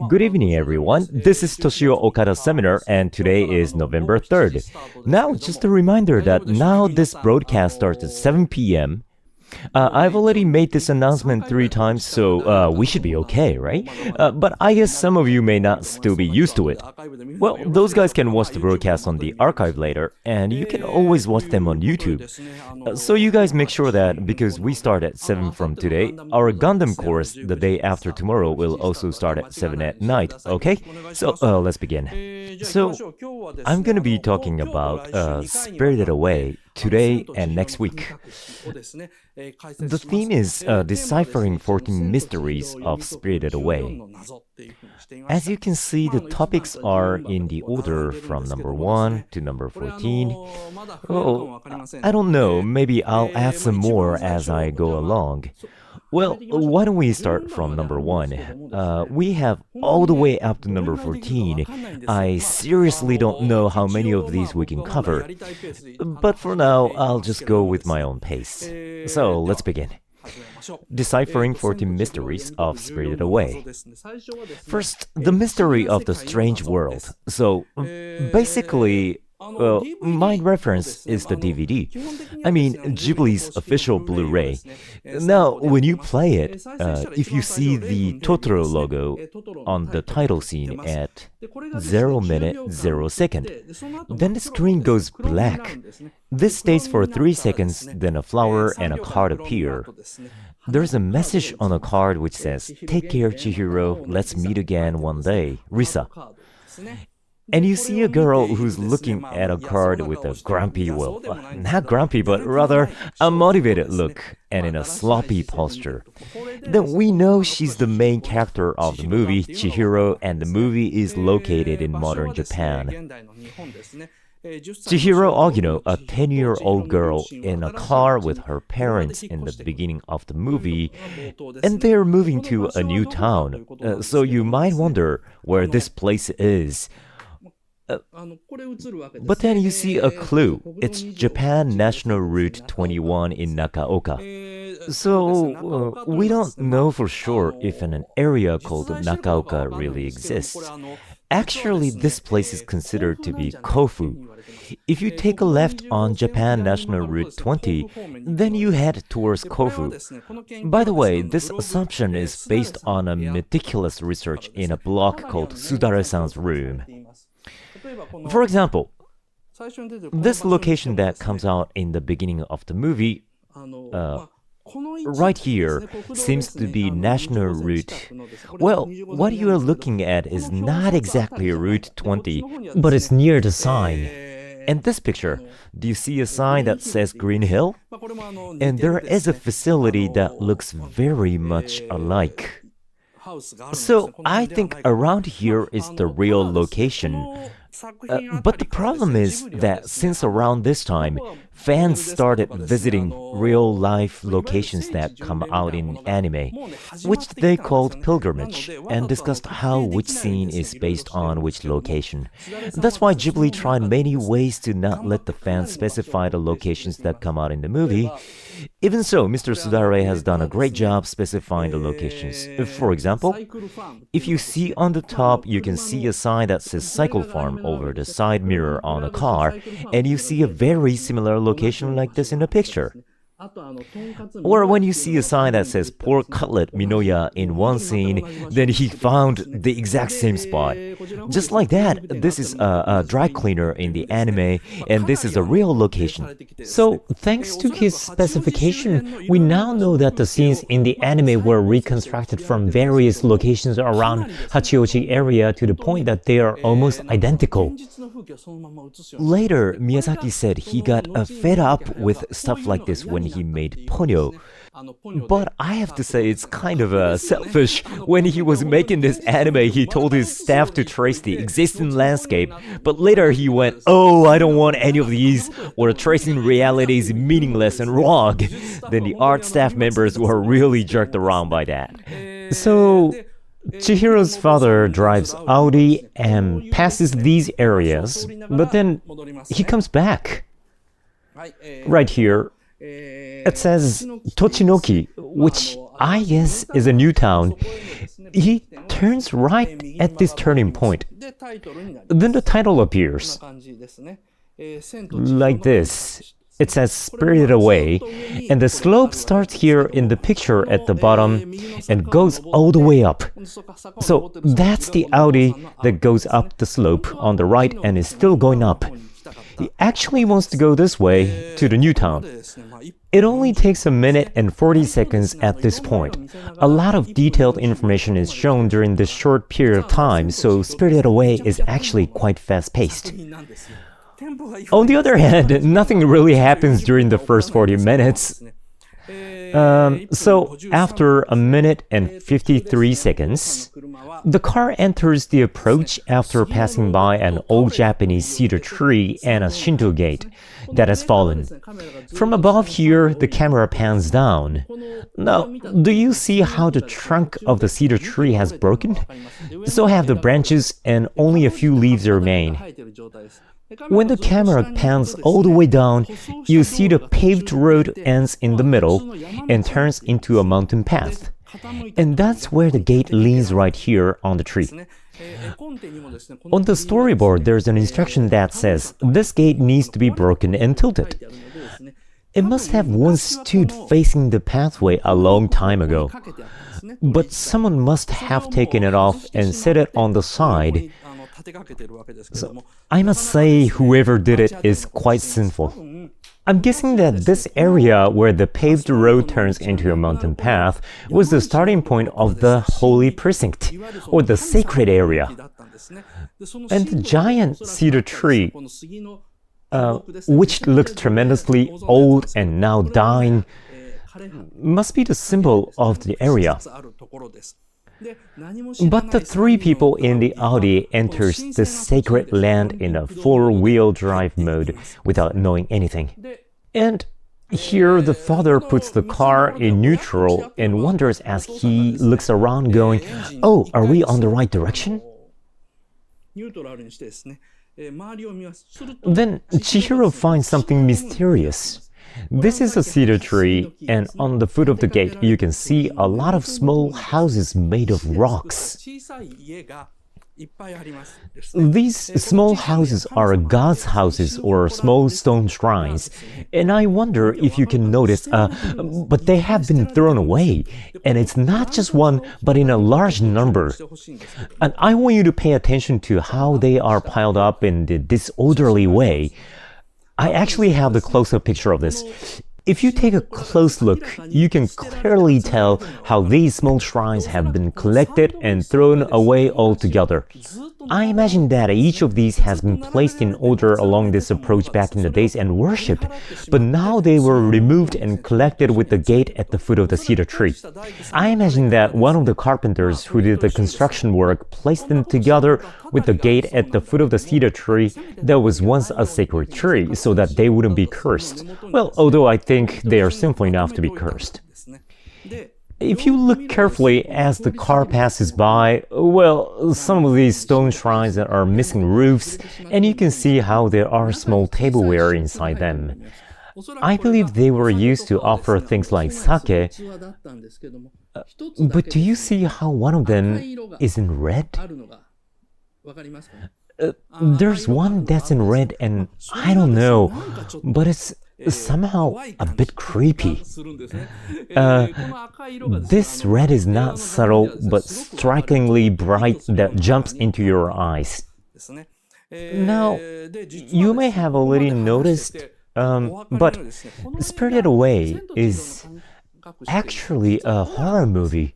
Good evening, everyone. This is Toshio Okada seminar, and today is November 3rd. Now, just a reminder that now this broadcast starts at 7 p.m. I've already made this announcement 3 times, so we should be okay, right? But I guess some of you may not still be used to it. Well, those guys can watch the broadcast on the archive later, and you can always watch them on YouTube. So you guys make sure that, because we start at 7 from today, our Gundam course the day after tomorrow will also start at 7 at night, okay? So let's begin. So, I'm gonna be talking about Spirited Away today and next week. The theme is deciphering 14 mysteries of Spirited Away. As you can see, the topics are in the order from number 1 to number 14. Oh, I don't know, maybe I'll add some more as I go along. Well, why don't we start from number 1? We have all the way up to number 14. I seriously don't know how many of these we can cover. But for now, I'll just go with my own pace. So, let's begin. Deciphering 14 Mysteries of Spirited Away. First, the mystery of the strange world. So, basically, my reference is the DVD. I mean, Ghibli's official Blu-ray. Now, when you play it, if you see the Totoro logo on the title scene at 0 minute 0 second, then the screen goes black. This stays for 3 seconds, then a flower and a card appear. There's a message on a card which says, "Take care, Chihiro, let's meet again one day, Risa." And you see a girl who's looking at a card with a grumpy, well, not grumpy, but rather unmotivated look and in a sloppy posture. Then we know she's the main character of the movie, Chihiro, and the movie is located in modern Japan. Chihiro Ogino, a 10-year-old girl in a car with her parents in the beginning of the movie, and they're moving to a new town. So you might wonder where this place is. But then you see a clue. It's Japan National Route 21 in Nakaoka. So, we don't know for sure if an area called Nakaoka really exists. Actually, this place is considered to be Kofu. If you take a left on Japan National Route 20, then you head towards Kofu. By the way, this assumption is based on a meticulous research in a blog called Sudare-san's Room. For example, this location that comes out in the beginning of the movie, right here, seems to be National Route. Well, what you are looking at is not exactly Route 20, but it's near the sign. In this picture, do you see a sign that says Green Hill? And there is a facility that looks very much alike. So I think around here is the real location. But the problem is that since around this time, fans started visiting real-life locations that come out in anime, which they called pilgrimage, and discussed how which scene is based on which location. That's why Ghibli tried many ways to not let the fans specify the locations that come out in the movie. Even so, Mr. Sudare has done a great job specifying the locations. For example, if you see on the top, you can see a sign that says Cycle Farm over the side mirror on a car, and you see a very similar location like this in the picture. Or when you see a sign that says Pork Cutlet Minoya in one scene, then he found the exact same spot. Just like that, this is a dry cleaner in the anime, and this is a real location. So, thanks to his specification, we now know that the scenes in the anime were reconstructed from various locations around Hachioji area to the point that they are almost identical. Later, Miyazaki said he got fed up with stuff like this when he made Ponyo. But I have to say it's kind of selfish. When he was making this anime, he told his staff to trace the existing landscape, but later he went, "Oh, I don't want any of these," or "tracing reality is meaningless and wrong." Then the art staff members were really jerked around by that. So, Chihiro's father drives Audi and passes these areas, but then he comes back. Right here, it says Tochinoki, which I guess is a new town. He turns right at this turning point. Then the title appears. Like this. It says Spirited Away, and the slope starts here in the picture at the bottom and goes all the way up. So that's the Audi that goes up the slope on the right and is still going up. He actually wants to go this way to the new town. It only takes a minute and 40 seconds at this point. A lot of detailed information is shown during this short period of time, so Spirited Away is actually quite fast-paced. On the other hand, nothing really happens during the first 40 minutes. So after a minute and 53 seconds, the car enters the approach after passing by an old Japanese cedar tree and a Shinto gate that has fallen. From above here, the camera pans down. Now, do you see how the trunk of the cedar tree has broken? So have the branches and only a few leaves remain. When the camera pans all the way down, you see the paved road ends in the middle and turns into a mountain path. And that's where the gate leans right here on the tree. On the storyboard, there's an instruction that says, this gate needs to be broken and tilted. It must have once stood facing the pathway a long time ago. But someone must have taken it off and set it on the side. So, I must say, whoever did it is quite sinful. I'm guessing that this area where the paved road turns into a mountain path was the starting point of the holy precinct, or the sacred area. And the giant cedar tree, which looks tremendously old and now dying, must be the symbol of the area. But the three people in the Audi enters this sacred land in a four-wheel drive mode without knowing anything. And here the father puts the car in neutral and wonders as he looks around going, oh, are we on the right direction? Then Chihiro finds something mysterious. This is a cedar tree, and on the foot of the gate you can see a lot of small houses made of rocks. These small houses are God's houses or small stone shrines, and I wonder if you can notice, but they have been thrown away, and it's not just one, but in a large number. And I want you to pay attention to how they are piled up in the disorderly way. I actually have the close-up picture of this. If you take a close look, you can clearly tell how these small shrines have been collected and thrown away altogether. I imagine that each of these has been placed in order along this approach back in the days and worshipped, but now they were removed and collected with the gate at the foot of the cedar tree. I imagine that one of the carpenters who did the construction work placed them together with the gate at the foot of the cedar tree that was once a sacred tree so that they wouldn't be cursed. Well, although I think they are sinful enough to be cursed. If you look carefully as the car passes by, well, some of these stone shrines are missing roofs, and you can see how there are small tableware inside them. I believe they were used to offer things like sake, but do you see how one of them is in red? There's one that's in red, and I don't know, but it's somehow a bit creepy. This red is not subtle, but strikingly bright that jumps into your eyes. Now, you may have already noticed, but Spirited Away is actually a horror movie.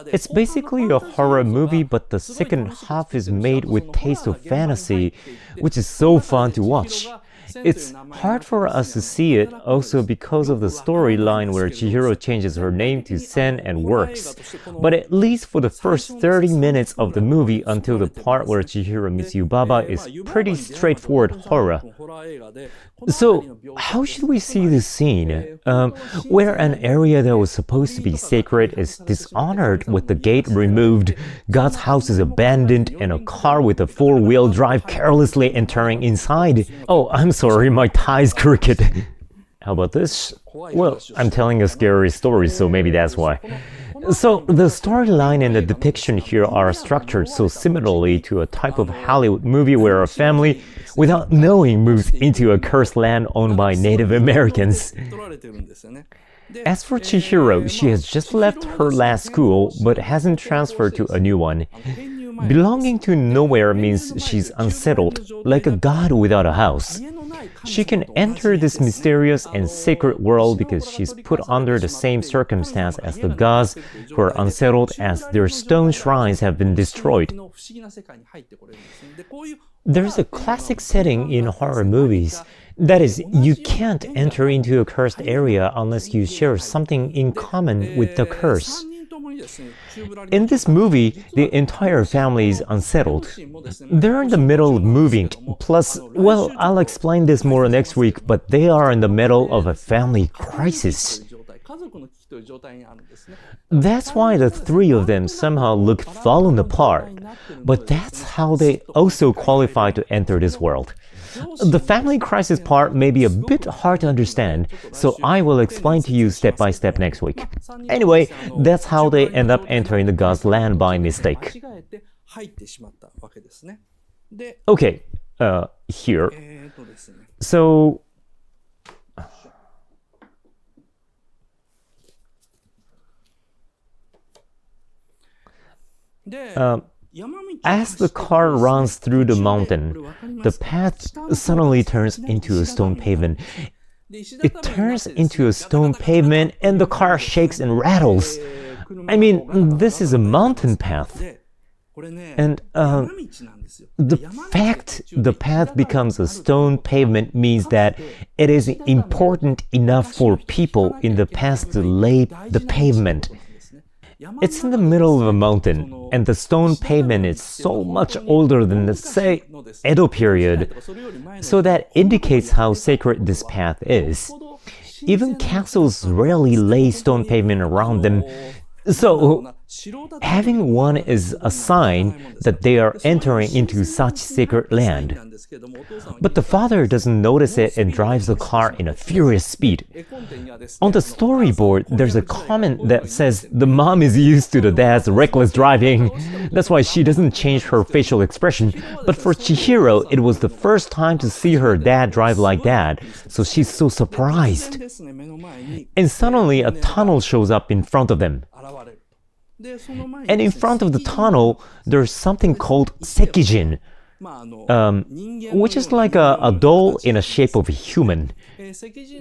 It's basically a horror movie, but the second half is made with taste of fantasy, which is so fun to watch. It's hard for us to see it also because of the storyline where Chihiro changes her name to Sen and works. But at least for the first 30 minutes of the movie until the part where Chihiro meets Yubaba is pretty straightforward horror. So, how should we see this scene? Where an area that was supposed to be sacred is dishonored with the gate removed, God's house is abandoned, and a car with a four-wheel drive carelessly entering inside. Oh, I'm sorry, my tie's crooked. How about this? Well, I'm telling a scary story, so maybe that's why. So the storyline and the depiction here are structured so similarly to a type of Hollywood movie where a family, without knowing, moves into a cursed land owned by Native Americans. As for Chihiro, she has just left her last school but hasn't transferred to a new one. Belonging to nowhere means she's unsettled, like a god without a house. She can enter this mysterious and sacred world because she's put under the same circumstance as the gods who are unsettled as their stone shrines have been destroyed. There's a classic setting in horror movies. That is, you can't enter into a cursed area unless you share something in common with the curse. In this movie, the entire family is unsettled. They're in the middle of moving, plus, well, I'll explain this more next week, but they are in the middle of a family crisis. That's why the three of them somehow look fallen apart, but that's how they also qualify to enter this world. The family crisis part may be a bit hard to understand, so I will explain to you step by step next week. Anyway, that's how they end up entering the god's land by mistake. Okay, here. So... as the car runs through the mountain, the path suddenly turns into a stone pavement. It turns into a stone pavement and the car shakes and rattles. I mean, this is a mountain path. And the fact the path becomes a stone pavement means that it is important enough for people in the past to lay the pavement. It's in the middle of a mountain, and the stone pavement is so much older than the, say, Edo period, so that indicates how sacred this path is. Even castles rarely lay stone pavement around them, so having one is a sign that they are entering into such sacred land. But the father doesn't notice it and drives the car in a furious speed. On the storyboard, there's a comment that says the mom is used to the dad's reckless driving. That's why she doesn't change her facial expression. But for Chihiro, it was the first time to see her dad drive like that, so she's so surprised. And suddenly a tunnel shows up in front of them. And in front of the tunnel, there's something called sekijin, which is like a doll in a shape of a human.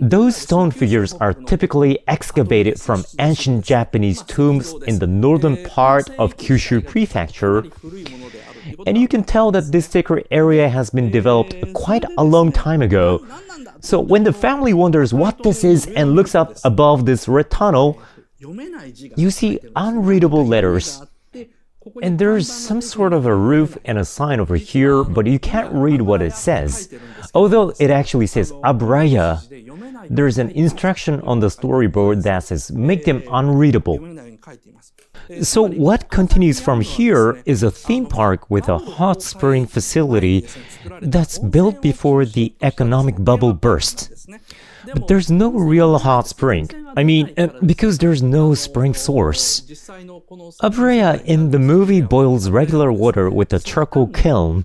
Those stone figures are typically excavated from ancient Japanese tombs in the northern part of Kyushu Prefecture. And you can tell that this sacred area has been developed quite a long time ago. So when the family wonders what this is and looks up above this red tunnel, you see unreadable letters. And there's some sort of a roof and a sign over here, but you can't read what it says. Although it actually says Abraya, there's an instruction on the storyboard that says make them unreadable. So what continues from here is a theme park with a hot spring facility that's built before the economic bubble burst. But there's no real hot spring. I mean, because there's no spring source. Abreya in the movie boils regular water with a charcoal kiln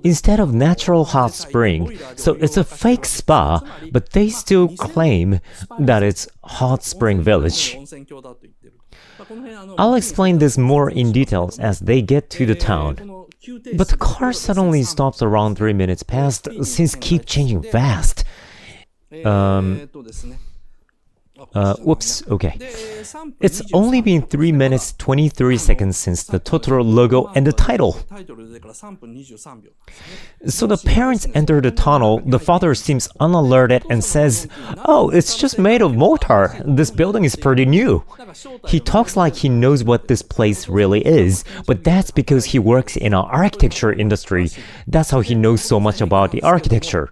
instead of natural hot spring, so it's a fake spa, but they still claim that it's Hot Spring Village. I'll explain this more in details as they get to the town. But the car suddenly stops around 3 minutes past, since keep changing fast. Whoops, okay. It's only been 3 minutes 23 seconds since the Totoro logo and the title. So the parents enter the tunnel, the father seems unalerted and says, "Oh, it's just made of mortar. This building is pretty new." He talks like he knows what this place really is, but that's because he works in an architecture industry. That's how he knows so much about the architecture.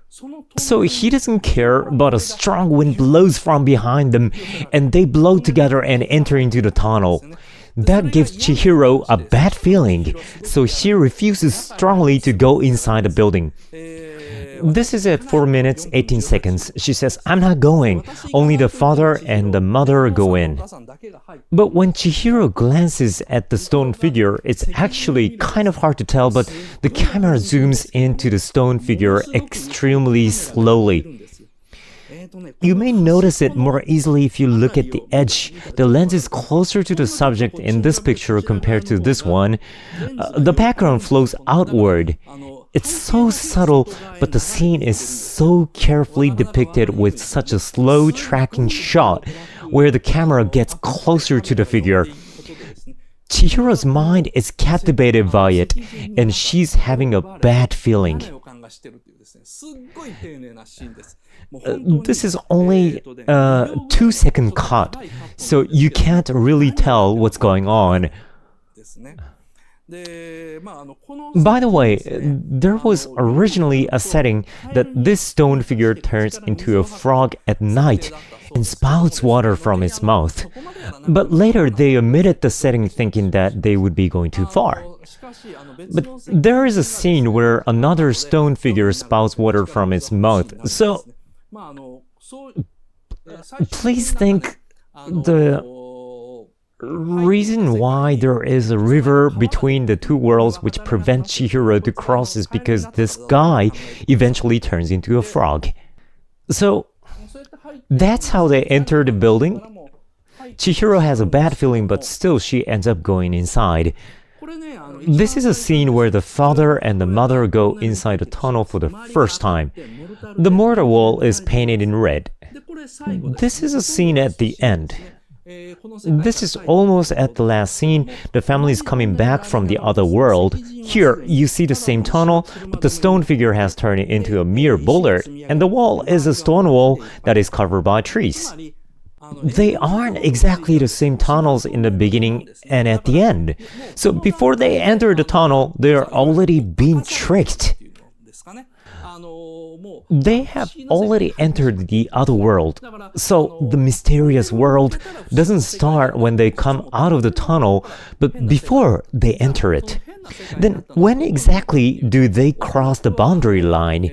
So he doesn't care, but a strong wind blows from behind them, and they blow together and enter into the tunnel. That gives Chihiro a bad feeling, so she refuses strongly to go inside the building. This is at 4 minutes 18 seconds. She says, I'm not going. Only the father and the mother go in. But when Chihiro glances at the stone figure, it's actually kind of hard to tell, but the camera zooms into the stone figure extremely slowly. You may notice it more easily if you look at the edge. The lens is closer to the subject in this picture compared to this one. The background flows outward. It's so subtle, but the scene is so carefully depicted with such a slow tracking shot where the camera gets closer to the figure. Chihiro's mind is captivated by it, and she's having a bad feeling. This is only a 2-second cut, so you can't really tell what's going on. By the way, there was originally a setting that this stone figure turns into a frog at night and spouts water from its mouth. But later they omitted the setting thinking that they would be going too far. But there is a scene where another stone figure spouts water from its mouth. So please think the reason why there is a river between the two worlds which prevents Chihiro to cross is because this guy eventually turns into a frog. So that's how they enter the building. Chihiro has a bad feeling, but still she ends up going inside. This is a scene where the father and the mother go inside a tunnel for the first time. The mortar wall is painted in red. This is a scene at the end. This is almost at the last scene. The family is coming back from the other world. Here, you see the same tunnel, but the stone figure has turned it into a mere boulder, and the wall is a stone wall that is covered by trees. They aren't exactly the same tunnels in the beginning and at the end. So before they enter the tunnel, they're already being tricked. They have already entered the other world. So the mysterious world doesn't start when they come out of the tunnel, but before they enter it. Then when exactly do they cross the boundary line?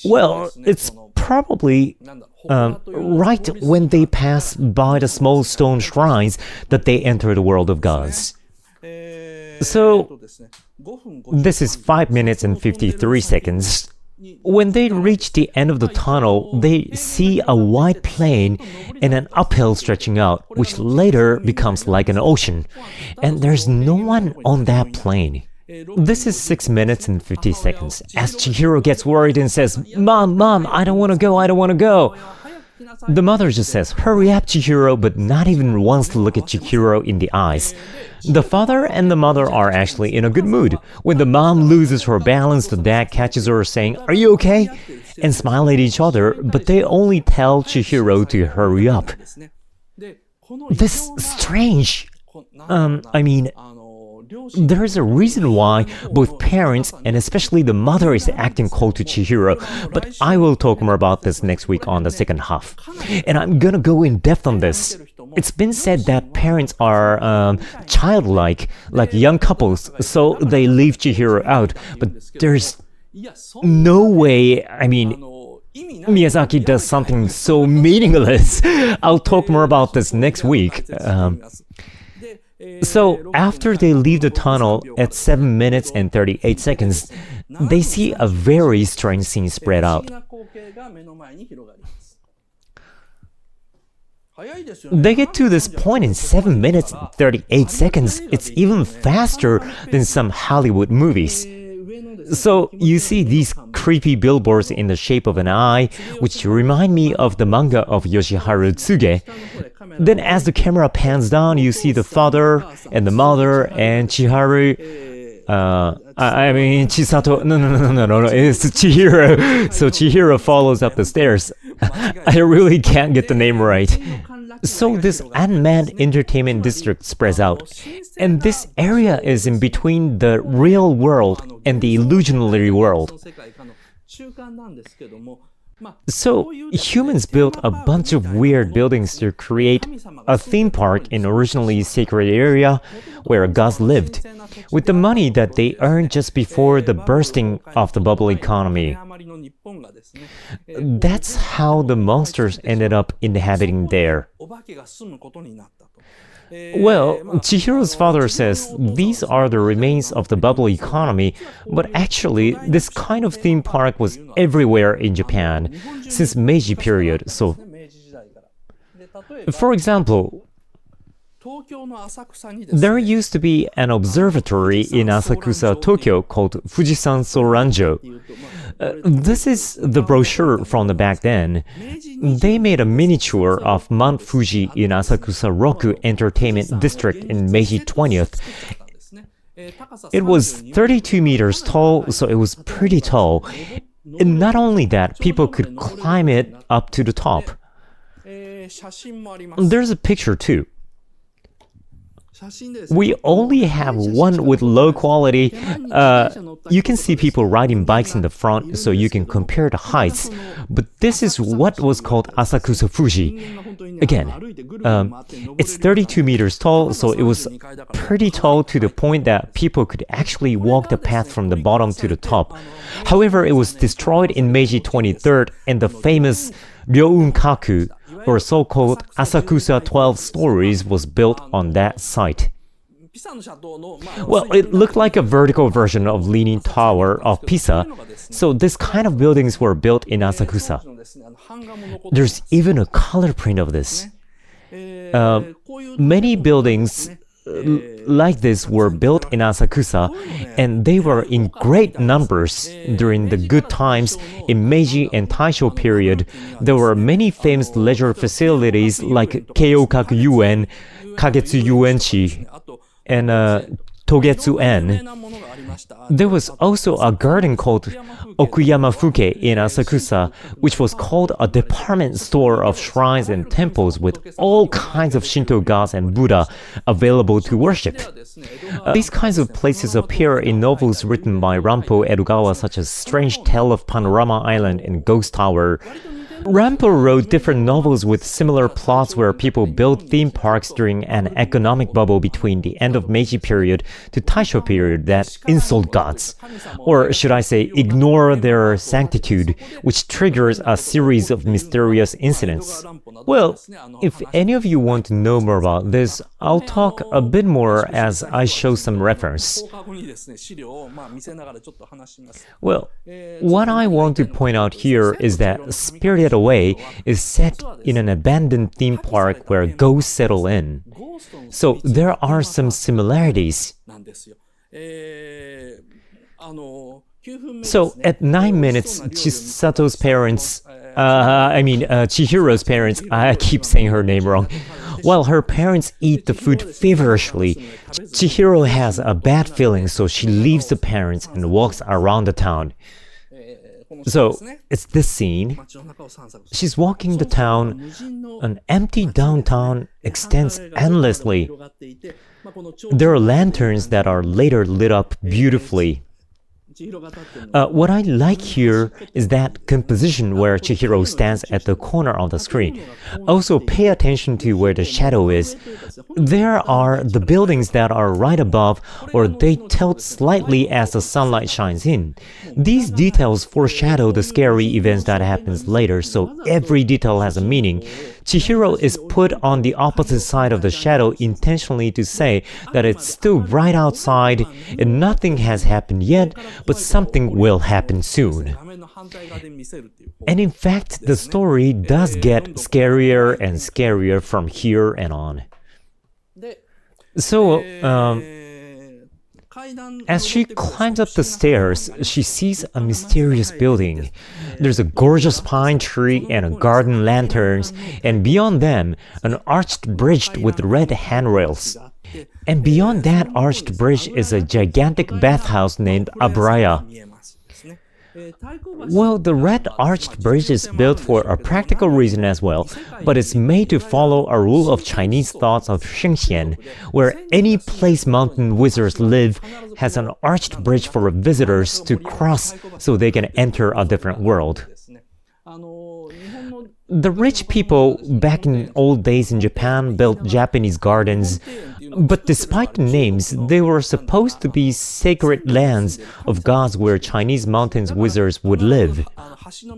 Well, it's probably right when they pass by the small stone shrines that they enter the world of gods. So this is 5 minutes and 53 seconds. When they reach the end of the tunnel, they see a wide plain and an uphill stretching out, which later becomes like an ocean. And there's no one on that plain. This is 6 minutes and 50 seconds. As Chihiro gets worried and says, Mom, I don't want to go, I don't want to go. The mother just says, hurry up, Chihiro, but not even wants to look at Chihiro in the eyes. The father and the mother are actually in a good mood. When the mom loses her balance, the dad catches her saying, are you okay? And smile at each other, but they only tell Chihiro to hurry up. This is strange. There is a reason why both parents and especially the mother is acting cold to Chihiro, but I will talk more about this next week on the second half. And I'm gonna go in depth on this. It's been said that parents are childlike, like young couples, so they leave Chihiro out, but there's no way, Miyazaki does something so meaningless. I'll talk more about this next week. So after they leave the tunnel at 7 minutes and 38 seconds, they see a very strange scene spread out. They get to this point in 7 minutes and 38 seconds. It's even faster than some Hollywood movies. So you see these creepy billboards in the shape of an eye, which remind me of the manga of Yoshiharu Tsuge. Then as the camera pans down, you see the father and the mother and Chiharu. Chisato. No, it's Chihiro. So Chihiro follows up the stairs. I really can't get the name right. So this unmanned entertainment district spreads out. And this area is in between the real world and the illusionary world. So, humans built a bunch of weird buildings to create a theme park in originally sacred area where gods lived, with the money that they earned just before the bursting of the bubble economy. That's how the monsters ended up inhabiting there. Well, Chihiro's father says these are the remains of the bubble economy, but actually, this kind of theme park was everywhere in Japan since Meiji period. So, for example, there used to be an observatory in Asakusa, Tokyo called Fujisan Soranjo. This is the brochure from the back then. They made a miniature of Mount Fuji in Asakusa Roku Entertainment District in Meiji 20th. It was 32 meters tall, so it was pretty tall. And not only that, people could climb it up to the top. There's a picture too. We only have one with low quality. You can see people riding bikes in the front, so you can compare the heights. But this is what was called Asakusa Fuji. Again, it's 32 meters tall, so it was pretty tall to the point that people could actually walk the path from the bottom to the top. However, it was destroyed in Meiji 23rd, and the famous Ryounkaku, or so-called Asakusa 12 stories, was built on that site. Well, it looked like a vertical version of Leaning Tower of Pisa, so this kind of buildings were built in Asakusa. There's even a color print of this. Many buildings like this were built in Asakusa, and they were in great numbers during the good times in Meiji and Taisho period. There were many famous leisure facilities like Keiyokaku Yuen, Kagetsu Yuenchi, and Togetsu-en. There was also a garden called Okuyama Fuke in Asakusa, which was called a department store of shrines and temples with all kinds of Shinto gods and Buddha available to worship. These kinds of places appear in novels written by Rampo Edogawa, such as Strange Tale of Panorama Island and Ghost Tower. Rampo wrote different novels with similar plots where people built theme parks during an economic bubble between the end of Meiji period to Taisho period that insult gods, or should I say ignore their sanctitude, which triggers a series of mysterious incidents. Well, if any of you want to know more about this, I'll talk a bit more as I show some reference. Well, what I want to point out here is that Spirited Away is set in an abandoned theme park where ghosts settle in. So there are some similarities. So at 9 minutes, Chisato's parents, Chihiro's parents, I keep saying her name wrong. While her parents eat the food feverishly, Chihiro has a bad feeling, so she leaves the parents and walks around the town. So, it's this scene. She's walking the town. An empty downtown extends endlessly. There are lanterns that are later lit up beautifully. What I like here is that composition where Chihiro stands at the corner of the screen. Also, pay attention to where the shadow is. There are the buildings that are right above, or they tilt slightly as the sunlight shines in. These details foreshadow the scary events that happens later, so every detail has a meaning. Chihiro is put on the opposite side of the shadow intentionally to say that it's still right outside and nothing has happened yet, but something will happen soon. And in fact, the story does get scarier and scarier from here and on. So, as she climbs up the stairs, she sees a mysterious building. There's a gorgeous pine tree and a garden lanterns, and beyond them, an arched bridge with red handrails. And beyond that arched bridge is a gigantic bathhouse named Abraya. Well, the red arched bridge is built for a practical reason as well, but it's made to follow a rule of Chinese thoughts of Xingxian, where any place mountain wizards live has an arched bridge for visitors to cross so they can enter a different world. The rich people back in old days in Japan built Japanese gardens, but despite the names, they were supposed to be sacred lands of gods where Chinese mountains wizards would live.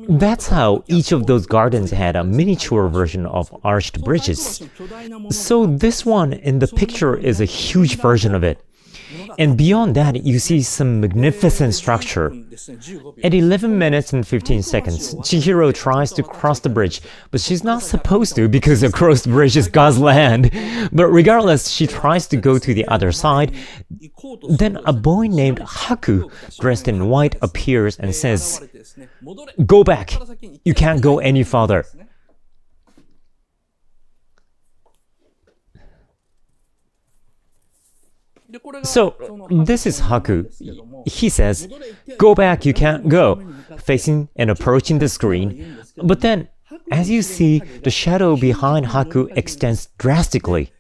That's how each of those gardens had a miniature version of arched bridges. So this one in the picture is a huge version of it. And beyond that, you see some magnificent structure. At 11 minutes and 15 seconds, Chihiro tries to cross the bridge, but she's not supposed to because across the bridge is God's land. But regardless, she tries to go to the other side. Then a boy named Haku, dressed in white, appears and says, "Go back! You can't go any farther." So, this is Haku. He says, "Go back, you can't go," facing and approaching the screen. But then, as you see, the shadow behind Haku extends drastically.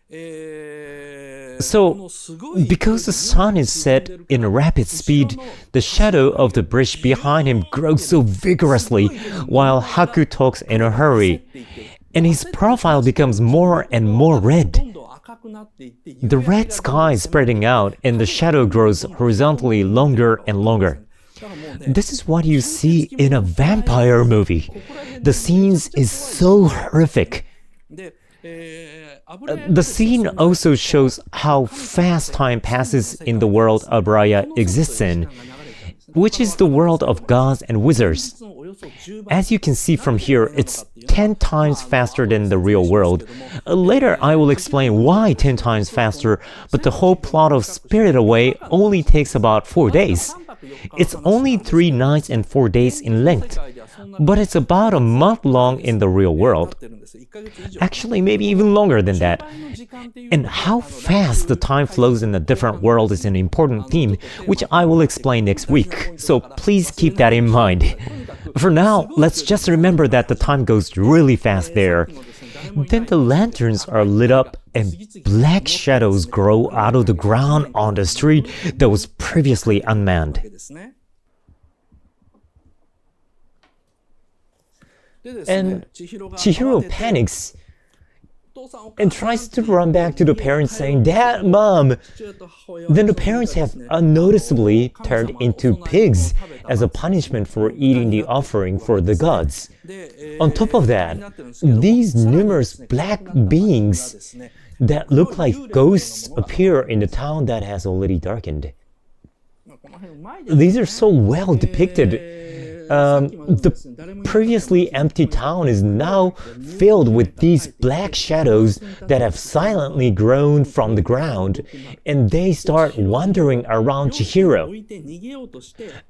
So, because the sun is set in a rapid speed, the shadow of the bridge behind him grows so vigorously while Haku talks in a hurry. And his profile becomes more and more red. The red sky is spreading out and the shadow grows horizontally longer and longer. This is what you see in a vampire movie. The scenes is so horrific. The scene also shows how fast time passes in the world Abraya exists in, which is the world of gods and wizards. As you can see from here, it's 10 times faster than the real world. Later, I will explain why 10 times faster, but the whole plot of Spirited Away only takes about 4 days. It's only 3 nights and 4 days in length, but it's about a month long in the real world. Actually, maybe even longer than that. And how fast the time flows in a different world is an important theme, which I will explain next week, so please keep that in mind. For now, let's just remember that the time goes really fast there. Then the lanterns are lit up and black shadows grow out of the ground on the street that was previously unmanned. And Chihiro panics and tries to run back to the parents saying, "Dad, Mom!" Then the parents have unnoticeably turned into pigs as a punishment for eating the offering for the gods. On top of that, these numerous black beings that look like ghosts appear in the town that has already darkened. These are so well depicted. The previously empty town is now filled with these black shadows that have silently grown from the ground, and they start wandering around Chihiro.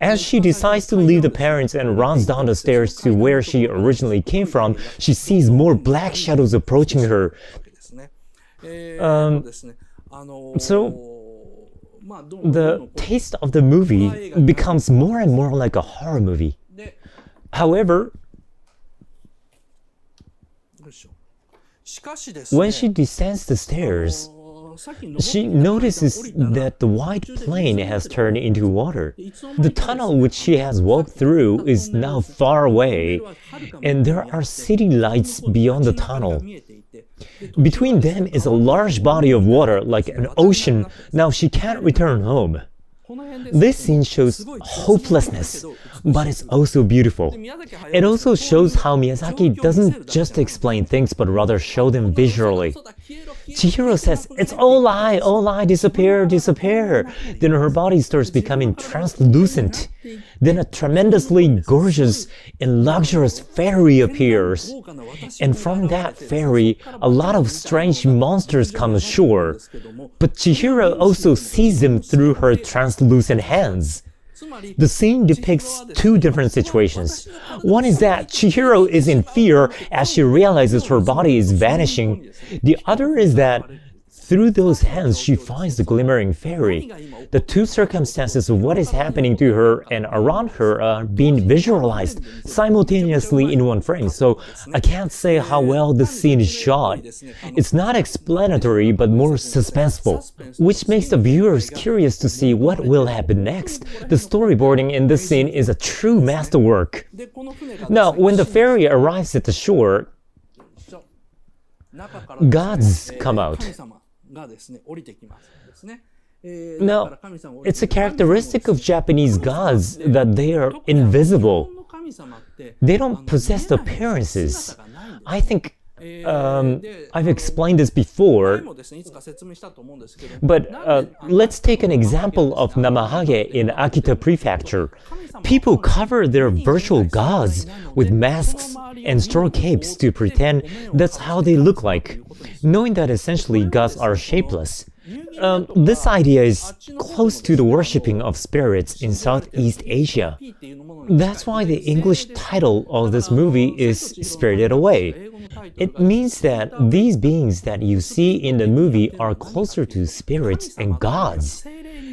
As she decides to leave the parents and runs down the stairs to where she originally came from, she sees more black shadows approaching her. The taste of the movie becomes more and more like a horror movie. However, when she descends the stairs, she notices that the white plain has turned into water. The tunnel which she has walked through is now far away, and there are city lights beyond the tunnel. Between them is a large body of water, like an ocean. Now she can't return home. This scene shows hopelessness, but it's also beautiful. It also shows how Miyazaki doesn't just explain things, but rather show them visually. Chihiro says, "It's all lie, disappear, disappear." Then her body starts becoming translucent. Then a tremendously gorgeous and luxurious fairy appears. And from that fairy, a lot of strange monsters come ashore. But Chihiro also sees them through her translucent hands. The scene depicts two different situations. One is that Chihiro is in fear as she realizes her body is vanishing. The other is that through those hands, she finds the glimmering fairy. The two circumstances of what is happening to her and around her are being visualized simultaneously in one frame. So I can't say how well this scene is shot. It's not explanatory, but more suspenseful, which makes the viewers curious to see what will happen next. The storyboarding in this scene is a true masterwork. Now, when the fairy arrives at the shore, gods come out. Now, it's a characteristic of Japanese gods that they are invisible. They don't possess appearances. I think I've explained this before, but let's take an example of Namahage in Akita Prefecture. People cover their virtual gods with masks and straw capes to pretend that's how they look like, knowing that essentially gods are shapeless. This idea is close to the worshipping of spirits in Southeast Asia. That's why the English title of this movie is Spirited Away. It means that these beings that you see in the movie are closer to spirits and gods.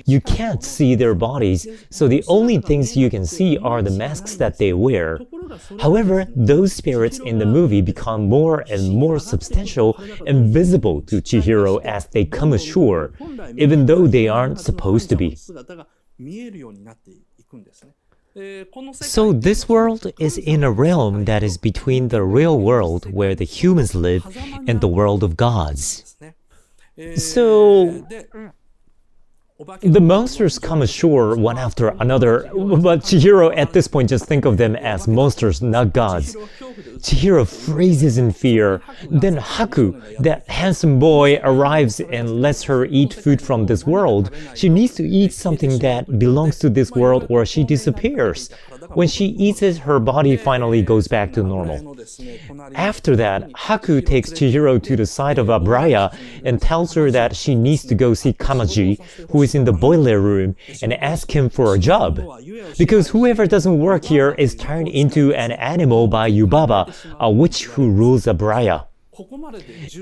You can't see their bodies, so the only things you can see are the masks that they wear. However, those spirits in the movie become more and more substantial and visible to Chihiro as they come ashore, even though they aren't supposed to be. So this world is in a realm that is between the real world where the humans live and the world of gods. So the monsters come ashore one after another, but Chihiro at this point just think of them as monsters, not gods. Chihiro freezes in fear. Then Haku, that handsome boy, arrives and lets her eat food from this world. She needs to eat something that belongs to this world or she disappears. When she eats it, her body finally goes back to normal. After that, Haku takes Chihiro to the side of Abraya and tells her that she needs to go see Kamaji, who is in the boiler room, and ask him for a job. Because whoever doesn't work here is turned into an animal by Yubaba, a witch who rules Abraya.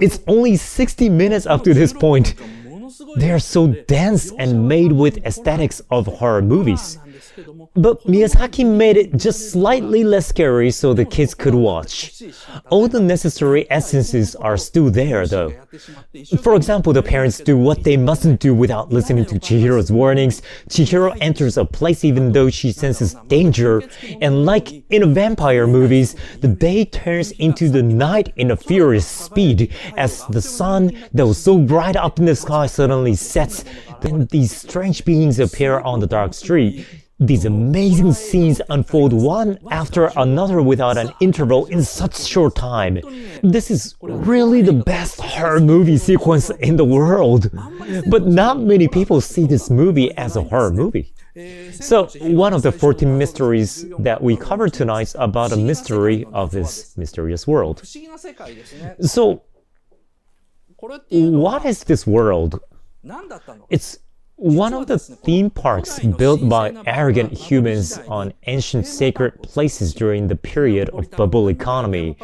It's only 60 minutes up to this point. They are so dense and made with aesthetics of horror movies. But Miyazaki made it just slightly less scary so the kids could watch. All the necessary essences are still there, though. For example, the parents do what they mustn't do without listening to Chihiro's warnings. Chihiro enters a place even though she senses danger. And like in vampire movies, the day turns into the night in a furious speed as the sun that was so bright up in the sky suddenly sets. Then these strange beings appear on the dark street. These amazing scenes unfold one after another without an interval in such short time. This is really the best horror movie sequence in the world. But not many people see this movie as a horror movie. So, one of the 14 mysteries that we cover tonight is about a mystery of this mysterious world. So, what is this world? It's one of the theme parks built by arrogant humans on ancient sacred places during the period of bubble economy.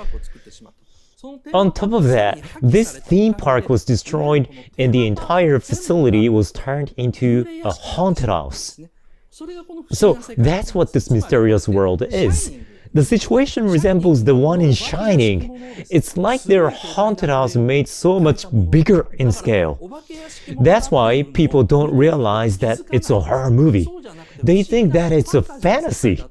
On top of that, this theme park was destroyed and the entire facility was turned into a haunted house. So that's what this mysterious world is. The situation resembles the one in Shining. It's like their haunted house made so much bigger in scale. That's why people don't realize that it's a horror movie. They think that it's a fantasy.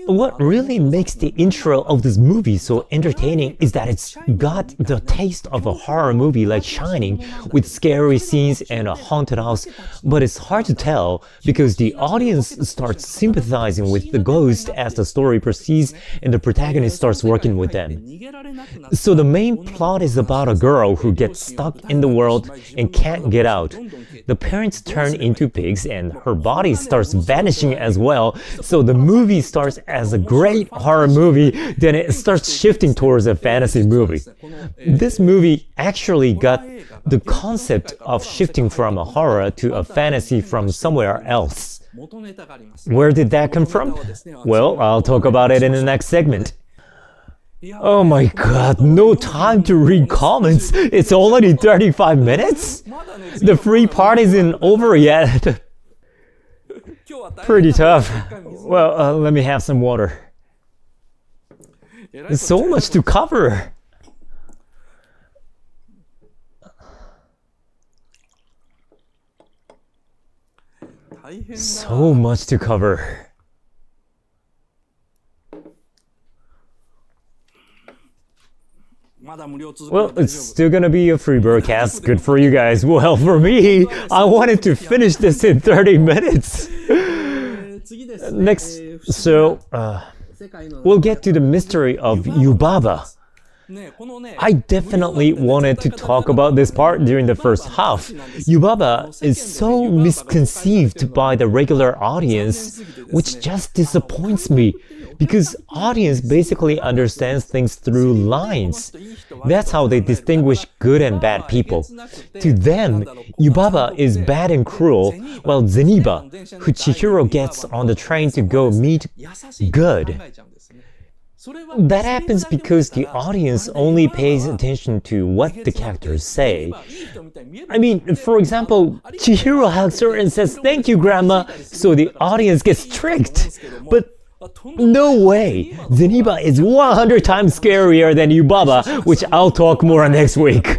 What really makes the intro of this movie so entertaining is that it's got the taste of a horror movie like Shining, with scary scenes and a haunted house, but it's hard to tell because the audience starts sympathizing with the ghost as the story proceeds and the protagonist starts working with them. So the main plot is about a girl who gets stuck in the world and can't get out. The parents turn into pigs and her body starts vanishing as well, so the movie starts as a great horror movie, then it starts shifting towards a fantasy movie. This movie actually got the concept of shifting from a horror to a fantasy from somewhere else. Where did that come from? Well, I'll talk about it in the next segment. Oh my god, no time to read comments. It's already 35 minutes? The free party isn't over yet. Pretty tough. Well, let me have some water. There's so much to cover. So much to cover. Well, it's still gonna be a free broadcast. Good for you guys. Well, for me, I wanted to finish this in 30 minutes. Next, we'll get to the mystery of Yubaba. I definitely wanted to talk about this part during the first half. Yubaba is so misconceived by the regular audience, which just disappoints me, because audience basically understands things through lines. That's how they distinguish good and bad people. To them, Yubaba is bad and cruel, while Zeniba, who Chihiro gets on the train to go meet, good. That happens because the audience only pays attention to what the characters say. I mean, for example, Chihiro hugs her and says, "Thank you, Grandma," so the audience gets tricked. But no way! Zeniba is 100 times scarier than Yubaba, which I'll talk more on next week.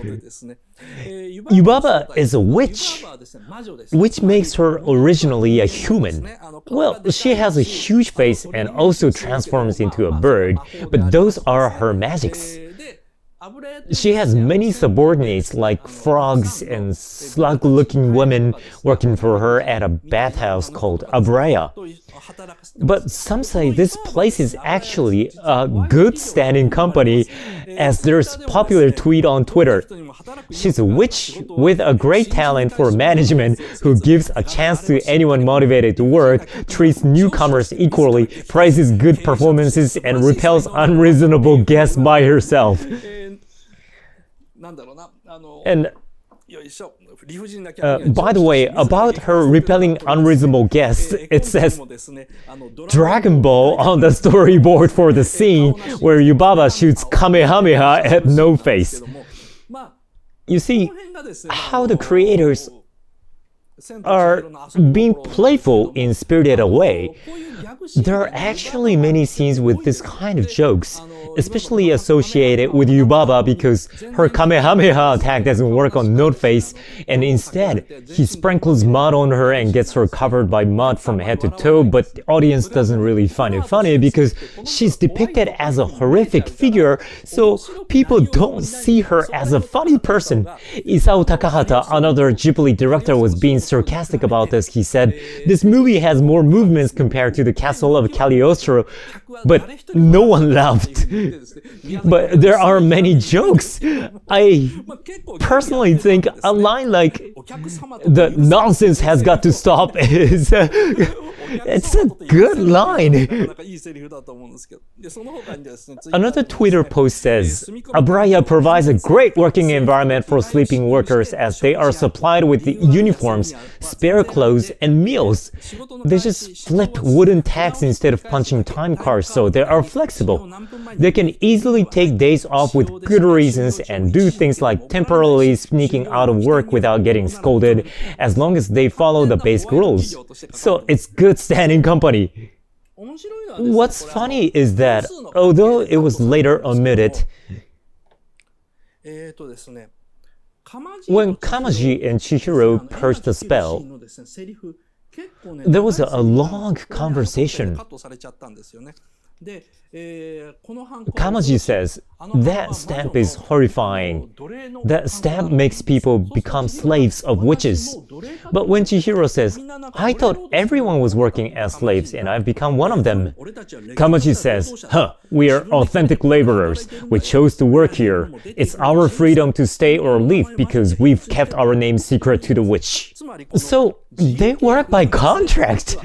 Yubaba is a witch, which makes her originally a human. Well, she has a huge face and also transforms into a bird, but those are her magics. She has many subordinates like frogs and slug-looking women working for her at a bathhouse called Abreya. But some say this place is actually a good standing company, as there's a popular tweet on Twitter. She's a witch with a great talent for management who gives a chance to anyone motivated to work, treats newcomers equally, praises good performances, and repels unreasonable guests by herself. And by the way, about her repelling unreasonable guests, it says Dragon Ball on the storyboard for the scene where Yubaba shoots Kamehameha at No Face. You see how the creators are being playful in spirited way. There are actually many scenes with this kind of jokes, especially associated with Yubaba because her Kamehameha attack doesn't work on Noteface, and instead he sprinkles mud on her and gets her covered by mud from head to toe, but the audience doesn't really find it funny because she's depicted as a horrific figure, so people don't see her as a funny person. Isao Takahata, another Ghibli director, was being sarcastic about this. He said, "This movie has more movements compared to the Castle of Cagliostro," but no one laughed. But there are many jokes. I personally think a line like "the nonsense has got to stop" is it's a good line. Another Twitter post says, "Abreya provides a great working environment for sleeping workers as they are supplied with the uniforms, spare clothes, and meals. They just flip wooden tags instead of punching time cards, so they are flexible. They can easily take days off with good reasons and do things like temporarily sneaking out of work without getting scolded, as long as they follow the basic rules. So it's good standing company." What's funny is that, although it was later omitted, when Kamaji and Chihiro purged the spell, there was a long conversation. Kamaji says, "That stamp is horrifying. That stamp makes people become slaves of witches." But when Chihiro says, "I thought everyone was working as slaves and I've become one of them," Kamaji says, "We are authentic laborers. We chose to work here. It's our freedom to stay or leave because we've kept our name secret to the witch." So they work by contract.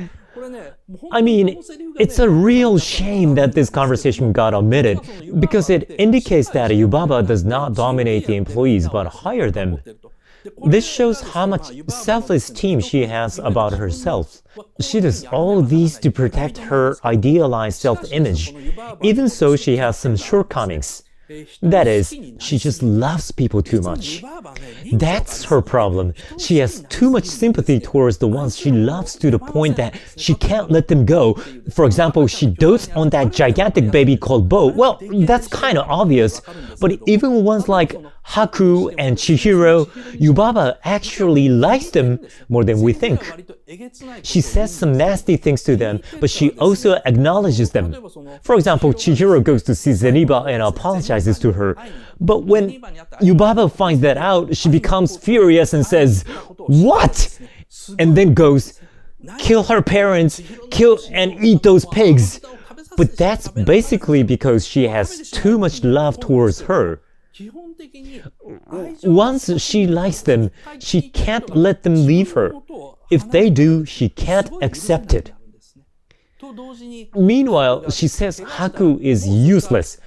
I mean, it's a real shame that this conversation got omitted because it indicates that Yubaba does not dominate the employees but hire them. This shows how much self-esteem she has about herself. She does all these to protect her idealized self-image. Even so, she has some shortcomings. That is, she just loves people too much. That's her problem. She has too much sympathy towards the ones she loves to the point that she can't let them go. For example, she dotes on that gigantic baby called Bo. Well, that's kind of obvious. But even ones like Haku and Chihiro, Yubaba actually likes them more than we think. She says some nasty things to them, but she also acknowledges them. For example, Chihiro goes to see Zeniba and apologizes to her. But when Yubaba finds that out, she becomes furious and says, "What?" And then goes, "Kill her parents, kill and eat those pigs." But that's basically because she has too much love towards her. Once she likes them, she can't let them leave her. If they do, she can't accept it. Meanwhile, she says Haku is useless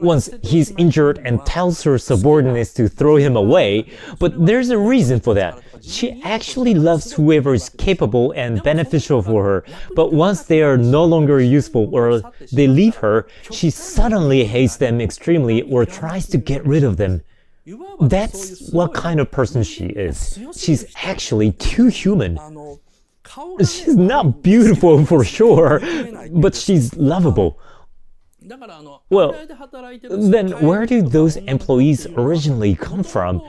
once he's injured and tells her subordinates to throw him away, but there's a reason for that. She actually loves whoever is capable and beneficial for her, but once they are no longer useful or they leave her, she suddenly hates them extremely or tries to get rid of them. That's what kind of person she is. She's actually too human. She's not beautiful for sure, but she's lovable. Well, then where do those employees originally come from?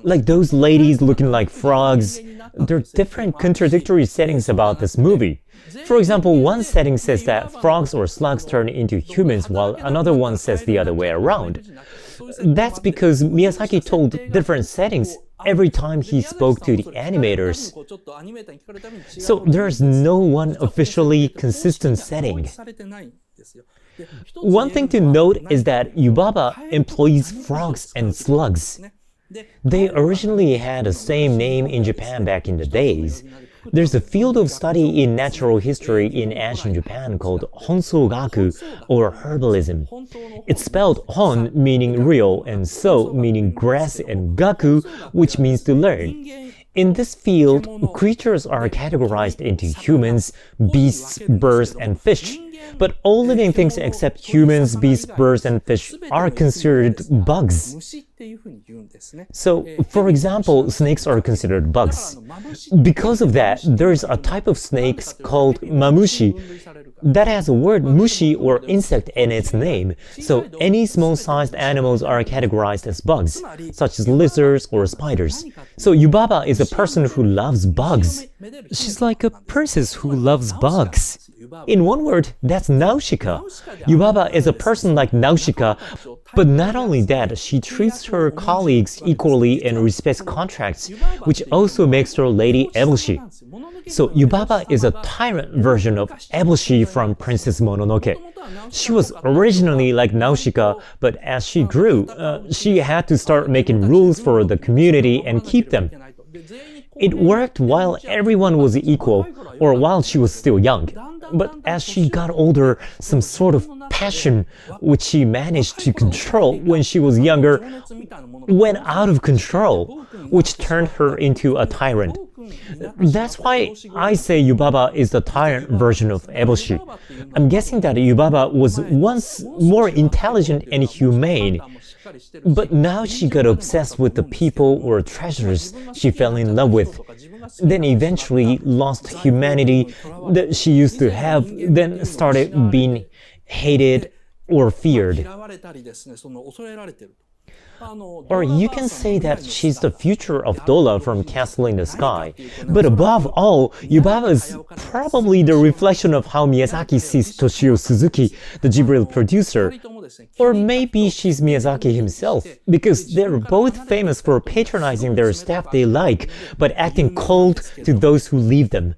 Like those ladies looking like frogs. There are different contradictory settings about this movie. For example, one setting says that frogs or slugs turn into humans while another one says the other way around. That's because Miyazaki told different settings every time he spoke to the animators. So there's no one officially consistent setting. One thing to note is that Yubaba employs frogs and slugs. They originally had the same name in Japan back in the days. There's a field of study in natural history in ancient Japan called Honsogaku, or herbalism. It's spelled Hon, meaning real, and So, meaning grass, and Gaku, which means to learn. In this field, creatures are categorized into humans, beasts, birds, and fish. But all living things except humans, beasts, birds, and fish are considered bugs. So, for example, snakes are considered bugs. Because of that, there is a type of snakes called mamushi that has a word mushi or insect in its name. So any small-sized animals are categorized as bugs, such as lizards or spiders. So Yubaba is a person who loves bugs. She's like a princess who loves bugs. In one word, that's Nausicaa. Yubaba is a person like Nausicaa, but not only that, she treats her colleagues equally and respects contracts, which also makes her Lady Eboshi. So Yubaba is a tyrant version of Eboshi from Princess Mononoke. She was originally like Nausicaa, but as she grew, she had to start making rules for the community and keep them. It worked while everyone was equal, or while she was still young. But as she got older, some sort of passion, which she managed to control when she was younger, went out of control, which turned her into a tyrant. That's why I say Yubaba is the tyrant version of Eboshi. I'm guessing that Yubaba was once more intelligent and humane. But now she got obsessed with the people or treasures she fell in love with, then eventually lost humanity that she used to have, then started being hated or feared. Or you can say that she's the future of Dola from Castle in the Sky. But above all, Yubaba is probably the reflection of how Miyazaki sees Toshio Suzuki, the Ghibli producer. Or maybe she's Miyazaki himself, because they're both famous for patronizing their staff they like, but acting cold to those who leave them.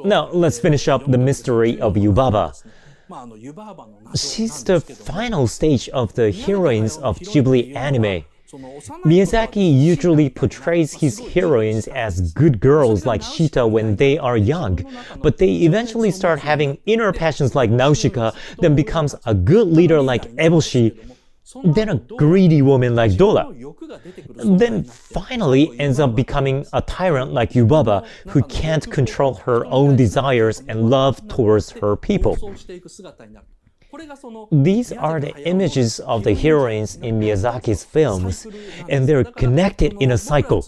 Now, let's finish up the mystery of Yubaba. She's the final stage of the heroines of Ghibli anime. Miyazaki usually portrays his heroines as good girls like Shita when they are young, but they eventually start having inner passions like Nausicaa, then becomes a good leader like Eboshi. then a greedy woman like Dora, then finally ends up becoming a tyrant like Yubaba who can't control her own desires and love towards her people. These are the images of the heroines in Miyazaki's films, and they're connected in a cycle.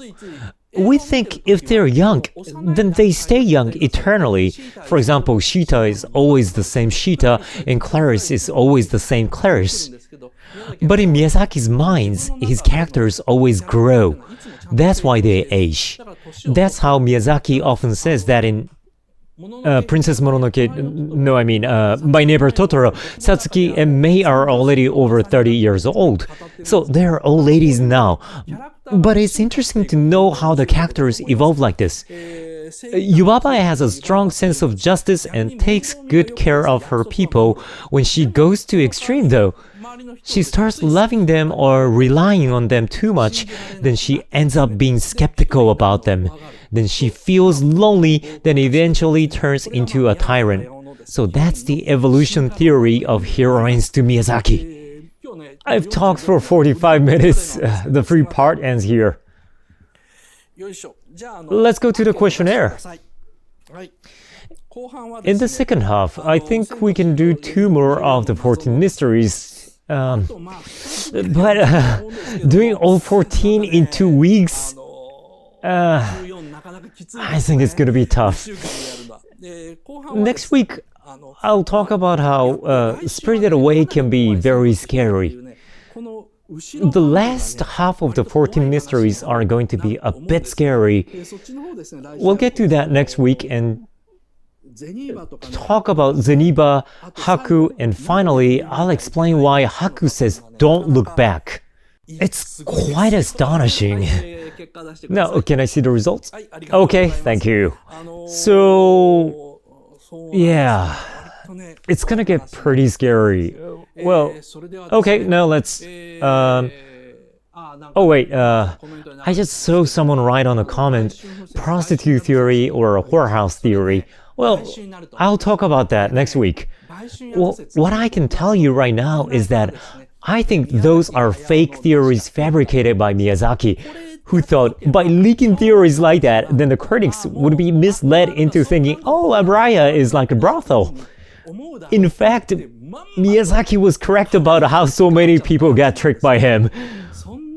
We think if they're young, then they stay young eternally. For example, Sheeta is always the same Sheeta, and Clarice is always the same Clarice. But in Miyazaki's minds, his characters always grow. That's why they age. That's how Miyazaki often says that in Princess Mononoke, My Neighbor Totoro, Satsuki and Mei are already over 30 years old. So they're old ladies now. But it's interesting to know how the characters evolve like this. Yubaba has a strong sense of justice and takes good care of her people. When she goes to extreme though, she starts loving them or relying on them too much, then she ends up being skeptical about them. Then she feels lonely, then eventually turns into a tyrant. So that's the evolution theory of heroines to Miyazaki. I've talked for 45 minutes. The free part ends here. Let's go to the questionnaire. In the second half, I think we can do 2 more of the 14 mysteries. But doing all 14 in 2 weeks, I think it's going to be tough. Next week, I'll talk about how Spirited Away can be very scary. The last half of the 14 mysteries are going to be a bit scary. We'll get to that next week and talk about Zeniba, Haku, and finally, I'll explain why Haku says don't look back. It's quite astonishing. Now, can I see the results? Okay, thank you. So, yeah, it's gonna get pretty scary. Well, okay, now let's... Oh wait, I just saw someone write on a comment, prostitute theory or a whorehouse theory. Well, I'll talk about that next week. Well, what I can tell you right now is that I think those are fake theories fabricated by Miyazaki, who thought by leaking theories like that, then the critics would be misled into thinking, oh, Abraya is like a brothel. In fact, Miyazaki was correct about how so many people got tricked by him.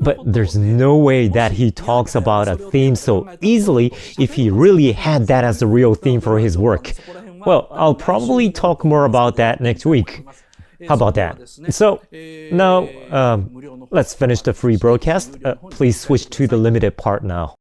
But there's no way that he talks about a theme so easily if he really had that as the real theme for his work. Well, I'll probably talk more about that next week. How about that? So, now, let's finish the free broadcast. Please switch to the limited part now.